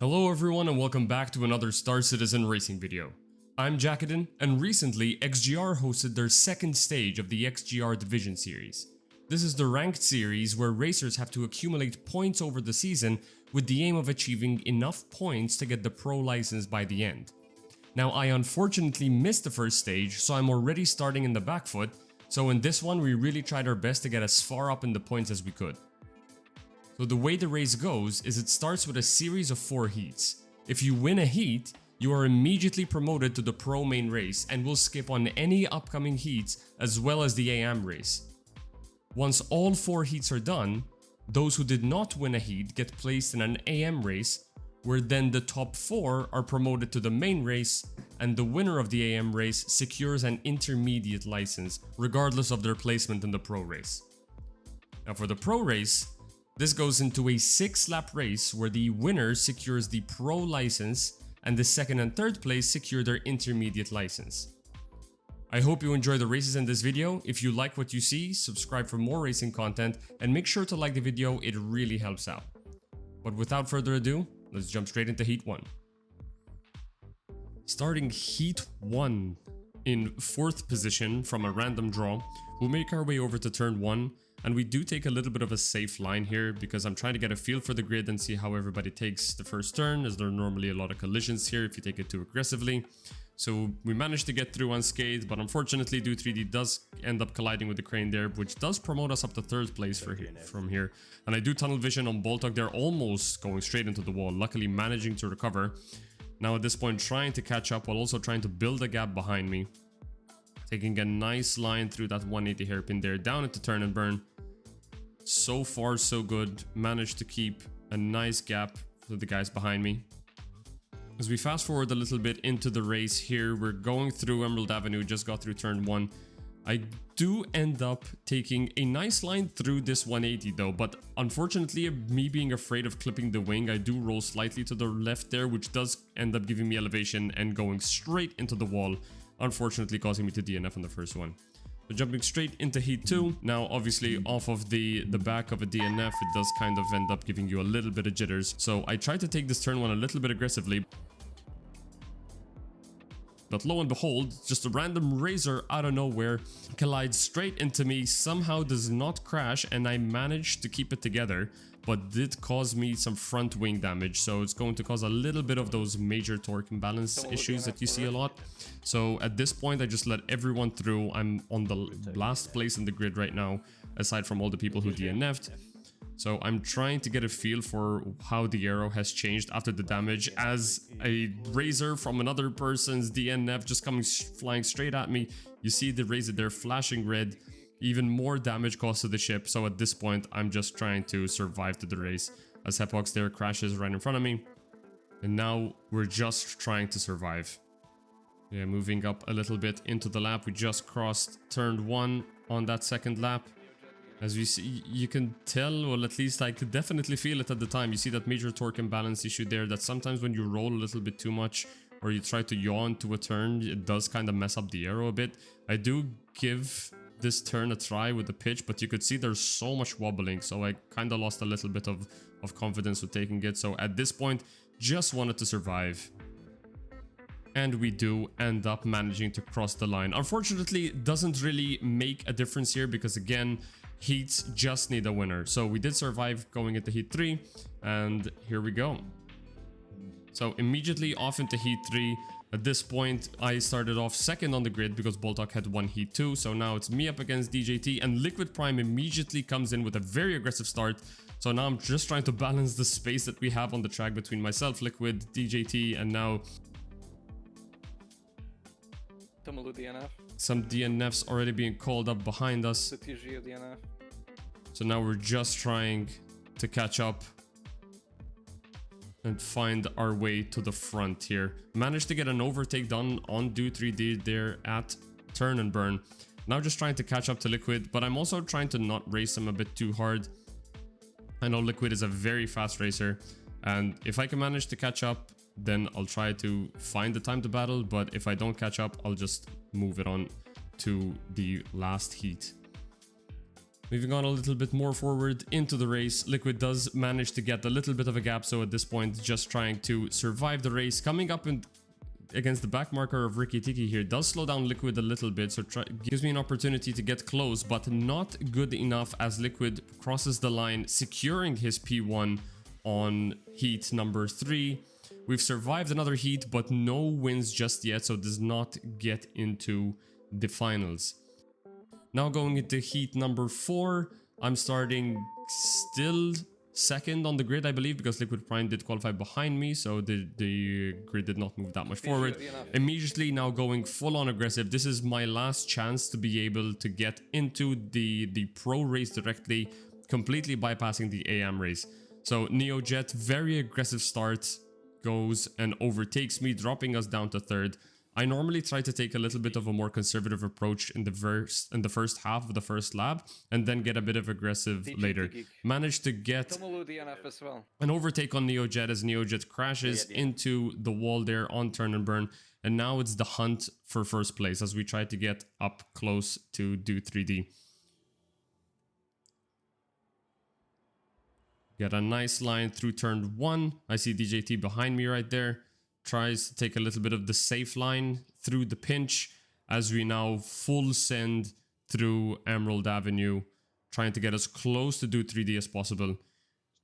Hello everyone and welcome back to another Star Citizen racing video. I'm Jackaden, and recently XGR hosted their second stage of the XGR Division series. This is the ranked series where racers have to accumulate points over the season with the aim of achieving enough points to get the pro license by the end. Now I unfortunately missed the first stage, so I'm already starting in the back foot, so in this one we really tried our best to get as far up in the points as we could. So the way the race goes is it starts with a series of 4 heats. If you win a heat, you are immediately promoted to the pro main race and will skip on any upcoming heats as well as the AM race. Once all 4 heats are done, those who did not win a heat get placed in an AM race, where then the top 4 are promoted to the main race, and the winner of the AM race secures an intermediate license regardless of their placement in the pro race. Now for the pro race, this goes into a 6-lap race where the winner secures the pro license and the second and third place secure their intermediate license. I hope you enjoy the races in this video. If you like what you see, subscribe for more racing content and make sure to like the video, it really helps out. But without further ado, let's jump straight into Heat 1. Starting Heat 1 in 4th position from a random draw, we'll make our way over to turn 1. And we do take a little bit of a safe line here because I'm trying to get a feel for the grid and see how everybody takes the first turn, as there are normally a lot of collisions here if you take it too aggressively. So we managed to get through unscathed, but unfortunately Do3D does end up colliding with the crane there, which does promote us up to 3rd place from here. And I do tunnel vision on Boltok. They're almost going straight into the wall, luckily managing to recover. Now at this point trying to catch up while also trying to build a gap behind me. Taking a nice line through that 180 hairpin there, down into turn and burn. So far so good, managed to keep a nice gap to the guys behind me. As we fast forward a little bit into the race here, we're going through Emerald Avenue, just got through turn 1. I do end up taking a nice line through this 180 though, but unfortunately me being afraid of clipping the wing, I do roll slightly to the left there, which does end up giving me elevation and going straight into the wall, unfortunately causing me to DNF on the first one. But jumping straight into Heat 2, now obviously off of the back of a DNF, it does kind of end up giving you a little bit of jitters. So I tried to take this turn 1 a little bit aggressively. But lo and behold, just a random razor out of nowhere collides straight into me, somehow does not crash, and I managed to keep it together, but did cause me some front wing damage, so it's going to cause a little bit of those major torque imbalance issues that you see a lot. So at this point I just let everyone through. I'm on the last place in the grid right now, aside from all the people who DNF'd. So I'm trying to get a feel for how the arrow has changed after the damage, as a razor from another person's DNF just coming flying straight at me. You see the razor there flashing red, even more damage caused to the ship. So at this point I'm just trying to survive to the race, as Hepox there crashes right in front of me. And now we're just trying to survive. Yeah, moving up a little bit into the lap. We just crossed turn 1 on that second lap. As we see, you can tell, or at least I could definitely feel it at the time. You see that major torque imbalance issue there, that sometimes when you roll a little bit too much or you try to yaw into a turn, it does kind of mess up the arrow a bit. I do give this turn a try with the pitch, but you could see there's so much wobbling, so I kind of lost a little bit of confidence with taking it. So at this point, just wanted to survive. And we do end up managing to cross the line. Unfortunately, it doesn't really make a difference here because again, heats just need a winner. So we did survive going into Heat 3, and here we go. So immediately off into Heat 3. At this point, I started off second on the grid because Boltok had won Heat 2. So now it's me up against DJT, and Liquid Prime immediately comes in with a very aggressive start. So now I'm just trying to balance the space that we have on the track between myself, Liquid, DJT, and now some DNFs already being called up behind us. So now we're just trying to catch up and find our way to the front here. Managed to get an overtake done on Do3D there at turn and burn. Now just trying to catch up to Liquid, but I'm also trying to not race him a bit too hard. I know Liquid is a very fast racer, and if I can manage to catch up, then I'll try to find the time to battle, but if I don't catch up, I'll just move it on to the last heat. Moving on a little bit more forward into the race, Liquid does manage to get a little bit of a gap, so at this point just trying to survive the race. Coming up against the back marker of Ricky Tiki here does slow down Liquid a little bit, so gives me an opportunity to get close, but not good enough as Liquid crosses the line, securing his P1 on heat number 3. We've survived another heat, but no wins just yet, so does not get into the finals. Now going into heat number 4, I'm starting still second on the grid, I believe, because Liquid Prime did qualify behind me, so the grid did not move that much forward. Immediately now going full on aggressive. This is my last chance to be able to get into the pro race directly, completely bypassing the AM race. So NeoJet, very aggressive start, goes and overtakes me, dropping us down to 3rd. I normally try to take a little bit of a more conservative approach in the first half of the first lap, and then get a bit of aggressive later. Managed to get an overtake on NeoJet as NeoJet crashes into the wall there on turn and burn, and now it's the hunt for first place as we try to get up close to do 3D. Get a nice line through turn 1. I see DJT behind me right there. Tries to take a little bit of the safe line through the pinch as we now full send through Emerald Avenue, trying to get as close to do 3D as possible.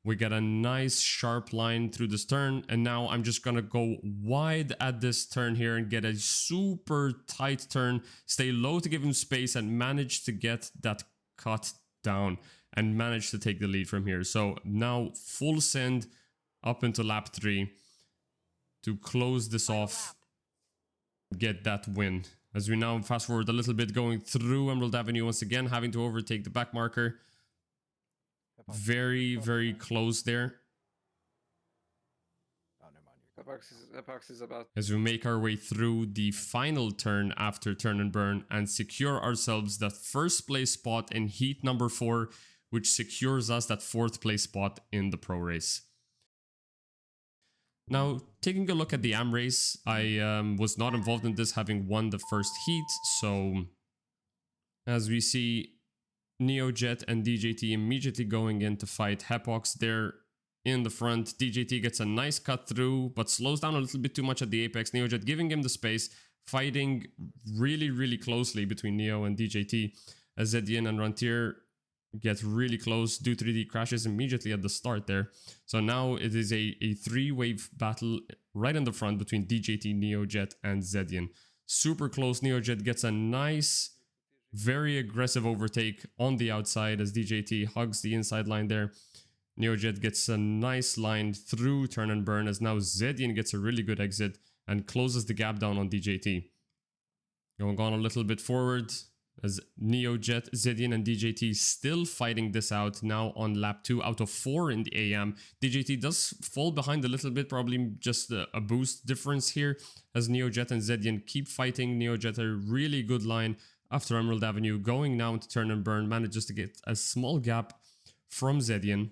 We get a nice sharp line through this turn, and now I'm just gonna go wide at this turn here and get a super tight turn, stay low to give him space, and manage to get that cut down and manage to take the lead from here. So now full send up into lap 3 to close this off, get that win. As we now fast forward a little bit, going through Emerald Avenue once again, having to overtake the back marker. Very, very close there. As we make our way through the final turn after turn and burn and secure ourselves that first place spot in heat number 4, which secures us that 4th place spot in the pro race. Now, taking a look at the AM race, I was not involved in this, having won the first heat, so as we see NeoJet and DJT immediately going in to fight Hepox there in the front. DJT gets a nice cut through, but slows down a little bit too much at the apex. NeoJet giving him the space, fighting really, really closely between Neo and DJT, as Zedian and Rantier get really close. Do 3D crashes immediately at the start there. So now it is a 3-wave battle right in the front between DJT, NeoJet, and Zedian. Super close. NeoJet gets a nice, very aggressive overtake on the outside as DJT hugs the inside line there. NeoJet gets a nice line through turn and burn as now Zedian gets a really good exit and closes the gap down on DJT. Going on a little bit forward as NeoJet, Zedian, and DJT still fighting this out now on lap 2 out of 4 in the AM. DJT does fall behind a little bit, probably just a boost difference here as NeoJet and Zedian keep fighting. NeoJet a really good line after Emerald Avenue, going now into turn and burn, manages to get a small gap from Zedian.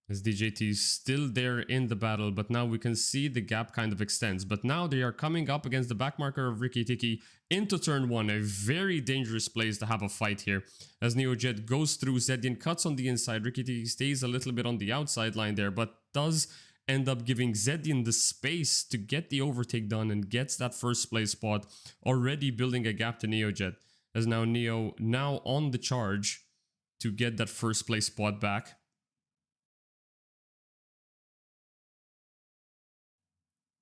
As DJT is still there in the battle, but now we can see the gap kind of extends. But now they are coming up against the back marker of Ricky Tiki into turn 1. A very dangerous place to have a fight here. As NeoJet goes through, Zedian cuts on the inside. Ricky Tiki stays a little bit on the outside line there, but does end up giving Zedian the space to get the overtake done and gets that first place spot, already building a gap to NeoJet. As now Neo now on the charge to get that first place spot back.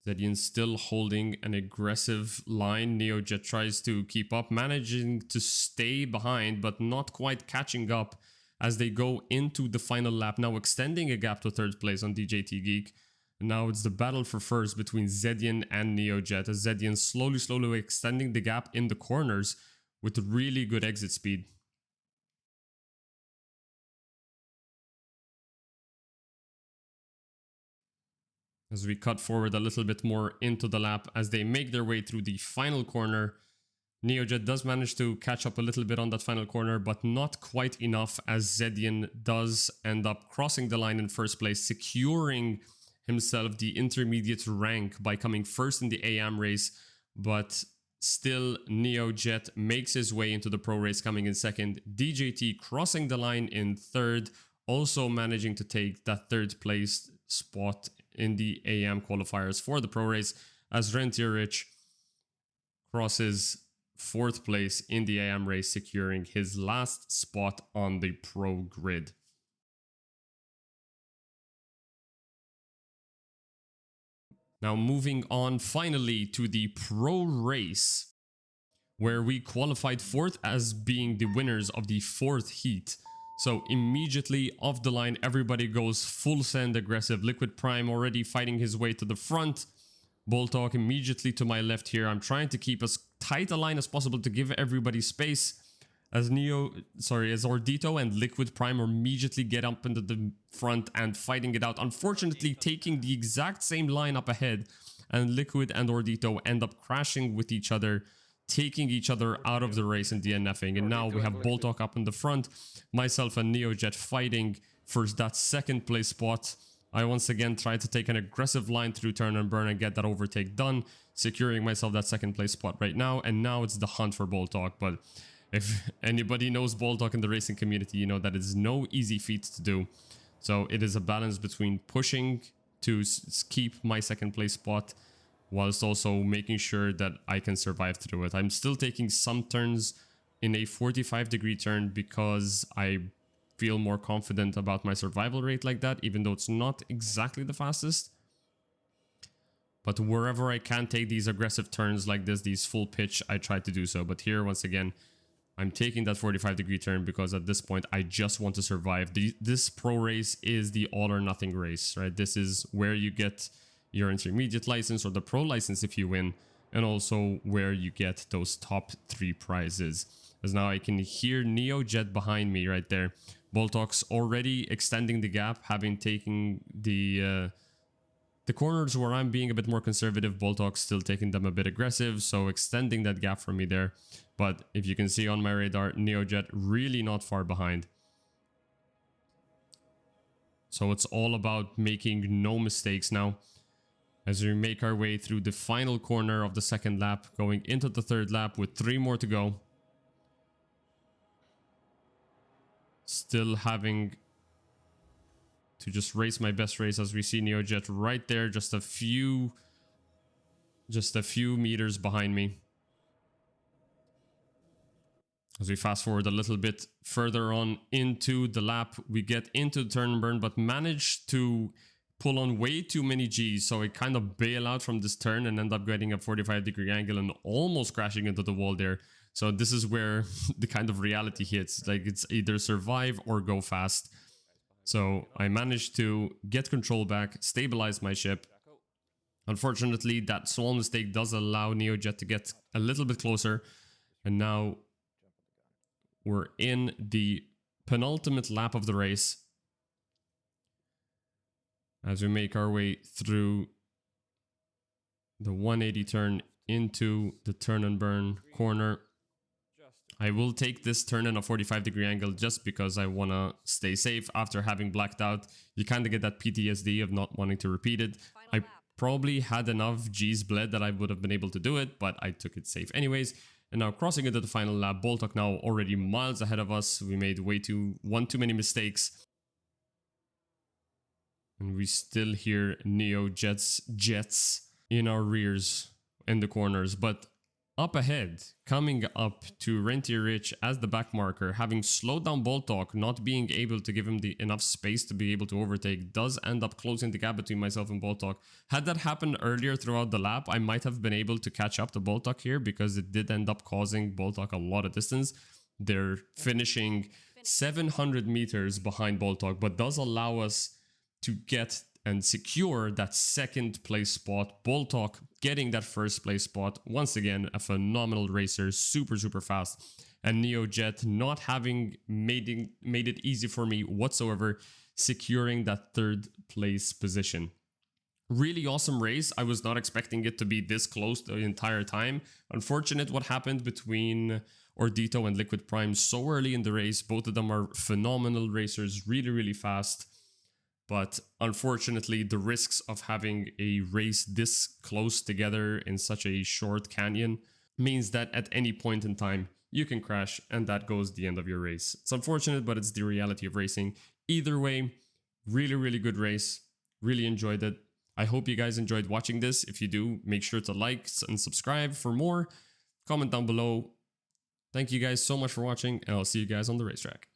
Zedian still holding an aggressive line. NeoJet tries to keep up, managing to stay behind, but not quite catching up as they go into the final lap. Now extending a gap to 3rd place on DJT Geek. And now it's the battle for first between Zedian and NeoJet, as Zedian slowly extending the gap in the corners with really good exit speed. As we cut forward a little bit more into the lap as they make their way through the final corner. NeoJet does manage to catch up a little bit on that final corner, but not quite enough as Zedian does end up crossing the line in first place, securing himself the intermediate rank by coming first in the AM race, but Still, NeoJet makes his way into the pro race, coming in second. DJT crossing the line in third, also managing to take that third place spot in the AM qualifiers for the pro race, as Rentier Rich crosses fourth place in the AM race, securing his last spot on the pro grid. Now moving on finally to the pro race, where we qualified fourth as being the winners of the fourth heat. So immediately off the line, everybody goes full send aggressive. Liquid Prime already fighting his way to the front. Boltok immediately to my left here. I'm trying to keep as tight a line as possible to give everybody space. As Ordito and Liquid Prime immediately get up into the front and fighting it out. Unfortunately, taking the exact same line up ahead, and Liquid and Ordito end up crashing with each other, taking each other out of the race and DNFing. And now we have Boltok up in the front, myself and NeoJet fighting for that second place spot. I once again try to take an aggressive line through turn and burn and get that overtake done, securing myself that second place spot right now. And now it's the hunt for Boltok. But if anybody knows Boltok in the racing community, you know that it's no easy feat to do. So it is a balance between pushing to keep my second place spot, whilst also making sure that I can survive through it. I'm still taking some turns in a 45-degree turn because I feel more confident about my survival rate like that, even though it's not exactly the fastest. But wherever I can take these aggressive turns like this, these full pitch, I try to do so. But here, once again, I'm taking that 45-degree turn because at this point, I just want to survive. This pro race is the all or nothing race, right? This is where you get your intermediate license or the pro license if you win, and also where you get those top 3 prizes. As now I can hear NeoJet behind me right there. Boltok's already extending the gap, having taken the corners where I'm being a bit more conservative. Boltok's still taking them a bit aggressive, so extending that gap from me there. But if you can see on my radar, NeoJet really not far behind. So it's all about making no mistakes now, as we make our way through the final corner of the second lap, going into the third lap with 3 more to go. Still having to just race my best race, as we see NeoJet right there, just a few meters behind me. As we fast forward a little bit further on into the lap, we get into the turn and burn, but manage to pull on way too many Gs, so I kind of bail out from this turn and end up getting a 45-degree angle and almost crashing into the wall there. So this is where the kind of reality hits. Like, it's either survive or go fast. So I managed to get control back, stabilize my ship. Unfortunately, that small mistake does allow NeoJet to get a little bit closer. And now we're in the penultimate lap of the race, as we make our way through the 180 turn into the turn and burn corner. I will take this turn in a 45-degree angle just because I want to stay safe after having blacked out. You kind of get that PTSD of not wanting to repeat it. I probably had enough G's bled that I would have been able to do it, but I took it safe anyways. And now crossing into the final lap, Boltok now already miles ahead of us. We made one too many mistakes. And we still hear NeoJet's jets in our rears in the corners. But up ahead, coming up to Rentier Rich as the back marker, having slowed down Boltok, not being able to give him enough space to be able to overtake, does end up closing the gap between myself and Boltok. Had that happened earlier throughout the lap, I might have been able to catch up to Boltok here, because it did end up causing Boltok a lot of distance. They're finishing 700 meters behind Boltok, but does allow us to get and secure that second place spot. Boltok getting that first place spot. Once again, a phenomenal racer, super fast. And NeoJet not having made it easy for me whatsoever, securing that third place position. Really awesome race. I was not expecting it to be this close the entire time. Unfortunate what happened between Ordito and Liquid Prime so early in the race. Both of them are phenomenal racers, really fast. But unfortunately, the risks of having a race this close together in such a short canyon means that at any point in time, you can crash and that goes the end of your race. It's unfortunate, but it's the reality of racing. Either way, really, really good race. Really enjoyed it. I hope you guys enjoyed watching this. If you do, make sure to like and subscribe for more. Comment down below. Thank you guys so much for watching, and I'll see you guys on the racetrack.